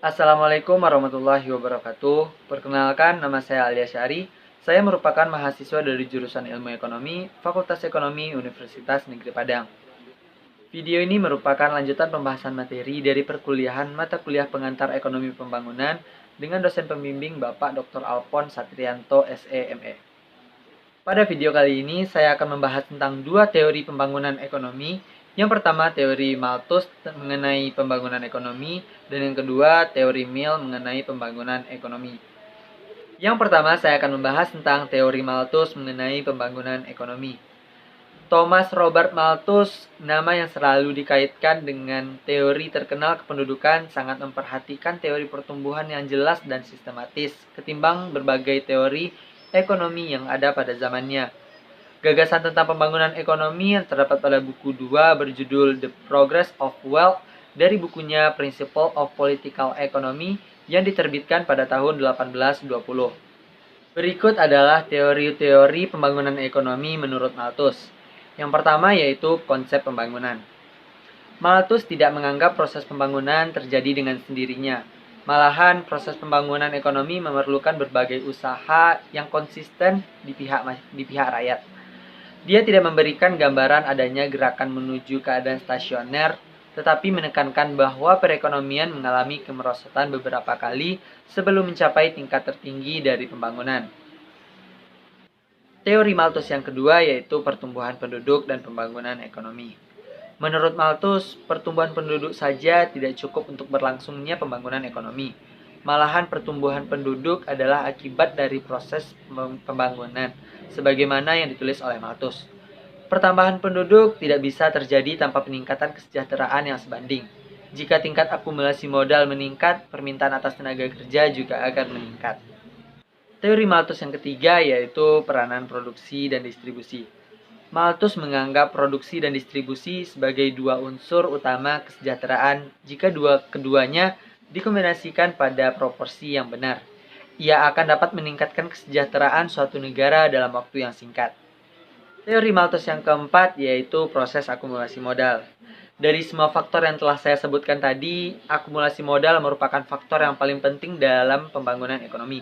Assalamualaikum warahmatullahi wabarakatuh. Perkenalkan, nama saya Alia Syari. Saya merupakan mahasiswa dari jurusan Ilmu Ekonomi, Fakultas Ekonomi Universitas Negeri Padang. Video ini merupakan lanjutan pembahasan materi dari perkuliahan mata kuliah pengantar Ekonomi Pembangunan dengan dosen pembimbing Bapak Dr. Alphon Satrianto, SEME. Pada video kali ini, saya akan membahas tentang dua teori pembangunan ekonomi. Yang pertama, teori Malthus mengenai pembangunan ekonomi, dan yang kedua, teori Mill mengenai pembangunan ekonomi. Yang pertama, saya akan membahas tentang teori Malthus mengenai pembangunan ekonomi. Thomas Robert Malthus, nama yang selalu dikaitkan dengan teori terkenal kependudukan, sangat memperhatikan teori pertumbuhan yang jelas dan sistematis, ketimbang berbagai teori ekonomi yang ada pada zamannya. Gagasan tentang pembangunan ekonomi yang terdapat pada buku 2 berjudul The Progress of Wealth dari bukunya Principles of Political Economy yang diterbitkan pada tahun 1820. Berikut adalah teori-teori pembangunan ekonomi menurut Malthus. Yang pertama yaitu konsep pembangunan. Malthus tidak menganggap proses pembangunan terjadi dengan sendirinya. Malahan, proses pembangunan ekonomi memerlukan berbagai usaha yang konsisten di pihak rakyat. Dia tidak memberikan gambaran adanya gerakan menuju keadaan stasioner, tetapi menekankan bahwa perekonomian mengalami kemerosotan beberapa kali sebelum mencapai tingkat tertinggi dari pembangunan. Teori Malthus yang kedua yaitu pertumbuhan penduduk dan pembangunan ekonomi. Menurut Malthus, pertumbuhan penduduk saja tidak cukup untuk berlangsungnya pembangunan ekonomi. Malahan pertumbuhan penduduk adalah akibat dari proses pembangunan, sebagaimana yang ditulis oleh Malthus. Pertambahan penduduk tidak bisa terjadi tanpa peningkatan kesejahteraan yang sebanding. Jika tingkat akumulasi modal meningkat, permintaan atas tenaga kerja juga akan meningkat. Teori Malthus yang ketiga yaitu peranan produksi dan distribusi. Malthus menganggap produksi dan distribusi sebagai dua unsur utama kesejahteraan jika keduanya dikombinasikan pada proporsi yang benar. Ia akan dapat meningkatkan kesejahteraan suatu negara dalam waktu yang singkat. Teori Malthus yang keempat yaitu proses akumulasi modal. Dari semua faktor yang telah saya sebutkan tadi, akumulasi modal merupakan faktor yang paling penting dalam pembangunan ekonomi.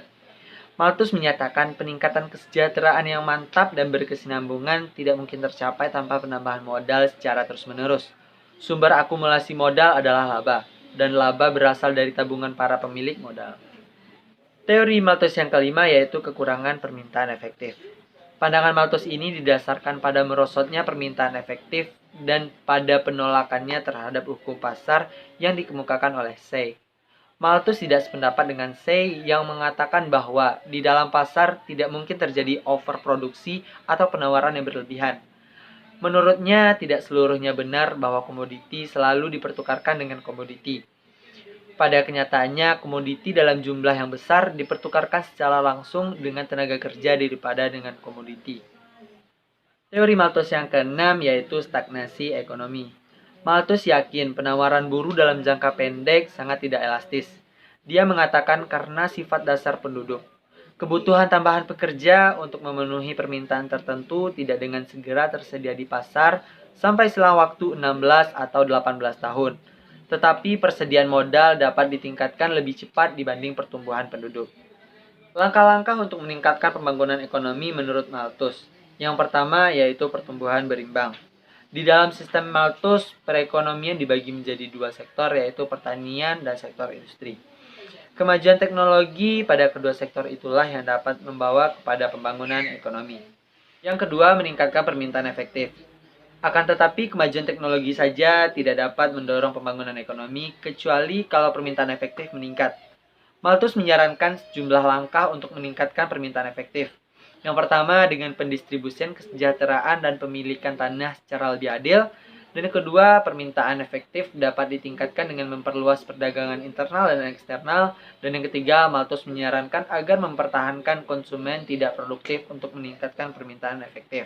Malthus menyatakan peningkatan kesejahteraan yang mantap dan berkesinambungan tidak mungkin tercapai tanpa penambahan modal secara terus-menerus. Sumber akumulasi modal adalah laba, dan laba berasal dari tabungan para pemilik modal. Teori Malthus yang kelima yaitu kekurangan permintaan efektif. Pandangan Malthus ini didasarkan pada merosotnya permintaan efektif dan pada penolakannya terhadap hukum pasar yang dikemukakan oleh Say. Malthus tidak sependapat dengan Say yang mengatakan bahwa di dalam pasar tidak mungkin terjadi overproduksi atau penawaran yang berlebihan. Menurutnya, tidak seluruhnya benar bahwa komoditi selalu dipertukarkan dengan komoditi. Pada kenyataannya, komoditi dalam jumlah yang besar dipertukarkan secara langsung dengan tenaga kerja daripada dengan komoditi. Teori Malthus yang keenam yaitu stagnasi ekonomi. Malthus yakin penawaran buruh dalam jangka pendek sangat tidak elastis. Dia mengatakan karena sifat dasar penduduk. Kebutuhan tambahan pekerja untuk memenuhi permintaan tertentu tidak dengan segera tersedia di pasar sampai selang waktu 16 atau 18 tahun. Tetapi persediaan modal dapat ditingkatkan lebih cepat dibanding pertumbuhan penduduk. Langkah-langkah untuk meningkatkan pembangunan ekonomi menurut Malthus. Yang pertama yaitu pertumbuhan berimbang. Di dalam sistem Malthus, perekonomian dibagi menjadi dua sektor yaitu pertanian dan sektor industri. Kemajuan teknologi pada kedua sektor itulah yang dapat membawa kepada pembangunan ekonomi. Yang kedua, meningkatkan permintaan efektif. Akan tetapi, kemajuan teknologi saja tidak dapat mendorong pembangunan ekonomi kecuali kalau permintaan efektif meningkat. Malthus menyarankan sejumlah langkah untuk meningkatkan permintaan efektif. Yang pertama, dengan pendistribusian kesejahteraan dan pemilikan tanah secara lebih adil. Dan yang kedua, permintaan efektif dapat ditingkatkan dengan memperluas perdagangan internal dan eksternal. Dan yang ketiga, Malthus menyarankan agar mempertahankan konsumen tidak produktif untuk meningkatkan permintaan efektif.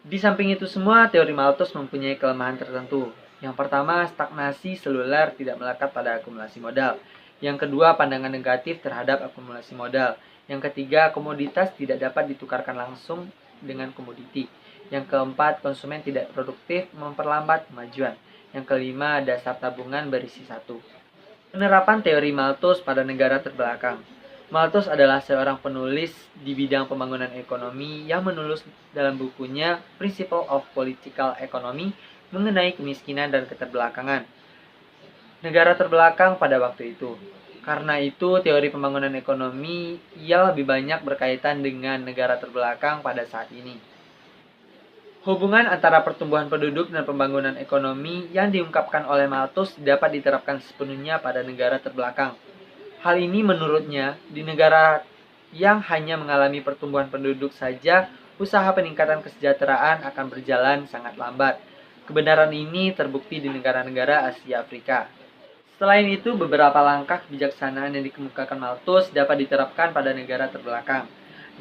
Di samping itu semua, teori Malthus mempunyai kelemahan tertentu. Yang pertama, stagnasi seluler tidak melekat pada akumulasi modal. Yang kedua, pandangan negatif terhadap akumulasi modal. Yang ketiga, komoditas tidak dapat ditukarkan langsung dengan komoditi. Yang keempat, konsumen tidak produktif memperlambat kemajuan. Yang kelima, dasar tabungan berisi 1. Penerapan teori Malthus pada negara terbelakang. Malthus adalah seorang penulis di bidang pembangunan ekonomi yang menulis dalam bukunya Principle of Political Economy mengenai kemiskinan dan keterbelakangan negara terbelakang pada waktu itu. Karena itu, teori pembangunan ekonomi ia lebih banyak berkaitan dengan negara terbelakang pada saat ini. Hubungan antara pertumbuhan penduduk dan pembangunan ekonomi yang diungkapkan oleh Malthus dapat diterapkan sepenuhnya pada negara terbelakang. Hal ini menurutnya, di negara yang hanya mengalami pertumbuhan penduduk saja, usaha peningkatan kesejahteraan akan berjalan sangat lambat. Kebenaran ini terbukti di negara-negara Asia Afrika. Selain itu, beberapa langkah kebijaksanaan yang dikemukakan Malthus dapat diterapkan pada negara terbelakang.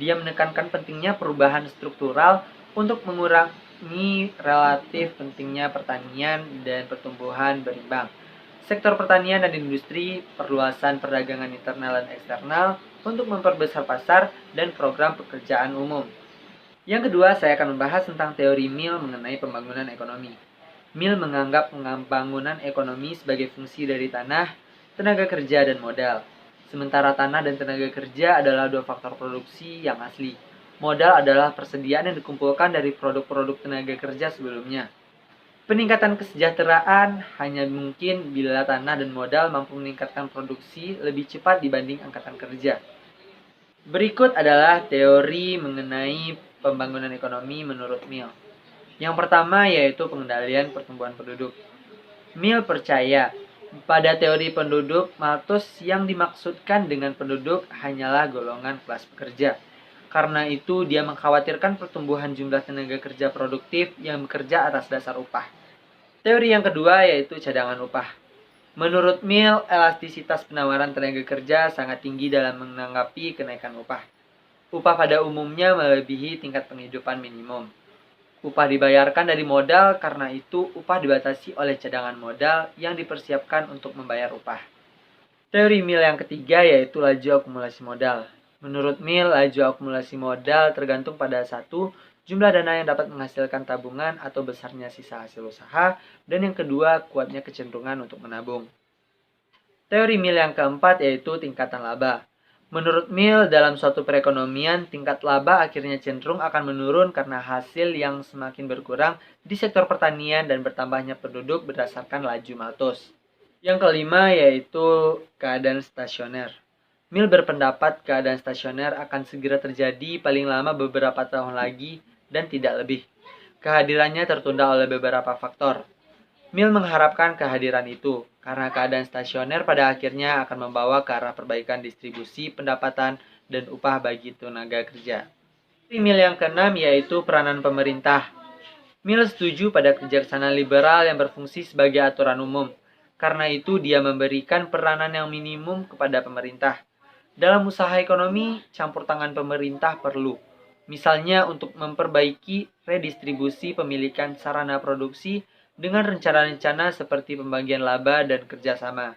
Dia menekankan pentingnya perubahan struktural untuk mengurangi relatif pentingnya pertanian dan pertumbuhan berimbang. Sektor pertanian dan industri, perluasan perdagangan internal dan eksternal untuk memperbesar pasar dan program pekerjaan umum. Yang kedua, saya akan membahas tentang teori Mill mengenai pembangunan ekonomi. Mill menganggap pembangunan ekonomi sebagai fungsi dari tanah, tenaga kerja, dan modal. Sementara tanah dan tenaga kerja adalah dua faktor produksi yang asli. Modal adalah persediaan yang dikumpulkan dari produk-produk tenaga kerja sebelumnya. Peningkatan kesejahteraan hanya mungkin bila tanah dan modal mampu meningkatkan produksi lebih cepat dibanding angkatan kerja. Berikut adalah teori mengenai pembangunan ekonomi menurut Mill. Yang pertama yaitu pengendalian pertumbuhan penduduk. Mill percaya pada teori penduduk Malthus yang dimaksudkan dengan penduduk hanyalah golongan kelas pekerja. Karena itu, dia mengkhawatirkan pertumbuhan jumlah tenaga kerja produktif yang bekerja atas dasar upah. Teori yang kedua yaitu cadangan upah. Menurut Mill, elastisitas penawaran tenaga kerja sangat tinggi dalam menanggapi kenaikan upah. Upah pada umumnya melebihi tingkat penghidupan minimum. Upah dibayarkan dari modal, karena itu upah dibatasi oleh cadangan modal yang dipersiapkan untuk membayar upah. Teori Mill yang ketiga yaitu laju akumulasi modal. Menurut Mill, laju akumulasi modal tergantung pada satu, jumlah dana yang dapat menghasilkan tabungan atau besarnya sisa hasil usaha, dan yang kedua, kuatnya kecenderungan untuk menabung. Teori Mill yang keempat yaitu tingkatan laba. Menurut Mill, dalam suatu perekonomian, tingkat laba akhirnya cenderung akan menurun karena hasil yang semakin berkurang di sektor pertanian dan bertambahnya penduduk berdasarkan laju Malthus. Yang kelima yaitu keadaan stasioner. Mill berpendapat keadaan stasioner akan segera terjadi paling lama beberapa tahun lagi dan tidak lebih. Kehadirannya tertunda oleh beberapa faktor. Mill mengharapkan kehadiran itu, karena keadaan stasioner pada akhirnya akan membawa ke arah perbaikan distribusi pendapatan dan upah bagi tenaga kerja. Mill yang keenam yaitu peranan pemerintah. Mill setuju pada kebijaksanaan liberal yang berfungsi sebagai aturan umum. Karena itu dia memberikan peranan yang minimum kepada pemerintah. Dalam usaha ekonomi, campur tangan pemerintah perlu. Misalnya untuk memperbaiki redistribusi pemilikan sarana produksi dengan rencana-rencana seperti pembagian laba dan kerjasama.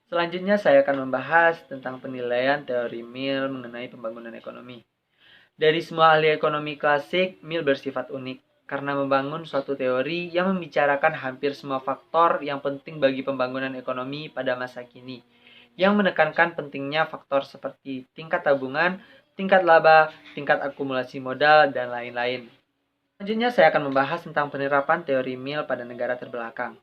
Selanjutnya saya akan membahas tentang penilaian teori Mill mengenai pembangunan ekonomi. Dari semua ahli ekonomi klasik, Mill bersifat unik karena membangun suatu teori yang membicarakan hampir semua faktor yang penting bagi pembangunan ekonomi pada masa kini, yang menekankan pentingnya faktor seperti tingkat tabungan, tingkat laba, tingkat akumulasi modal, dan lain-lain. Selanjutnya saya akan membahas tentang penerapan teori Mill pada negara terbelakang.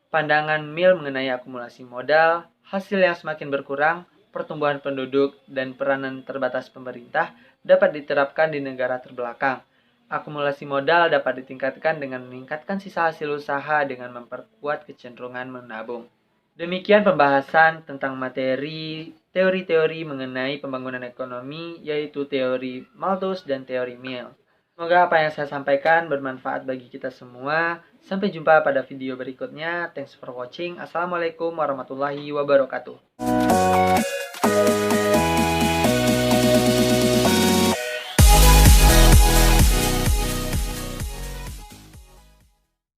Pandangan Mill mengenai akumulasi modal, hasil yang semakin berkurang, pertumbuhan penduduk, dan peranan terbatas pemerintah dapat diterapkan di negara terbelakang. Akumulasi modal dapat ditingkatkan dengan meningkatkan sisa hasil usaha dengan memperkuat kecenderungan menabung. Demikian pembahasan tentang materi teori-teori mengenai pembangunan ekonomi, yaitu teori Malthus dan teori Mill. Semoga apa yang saya sampaikan bermanfaat bagi kita semua. Sampai jumpa pada video berikutnya. Thanks for watching. Assalamualaikum warahmatullahi wabarakatuh.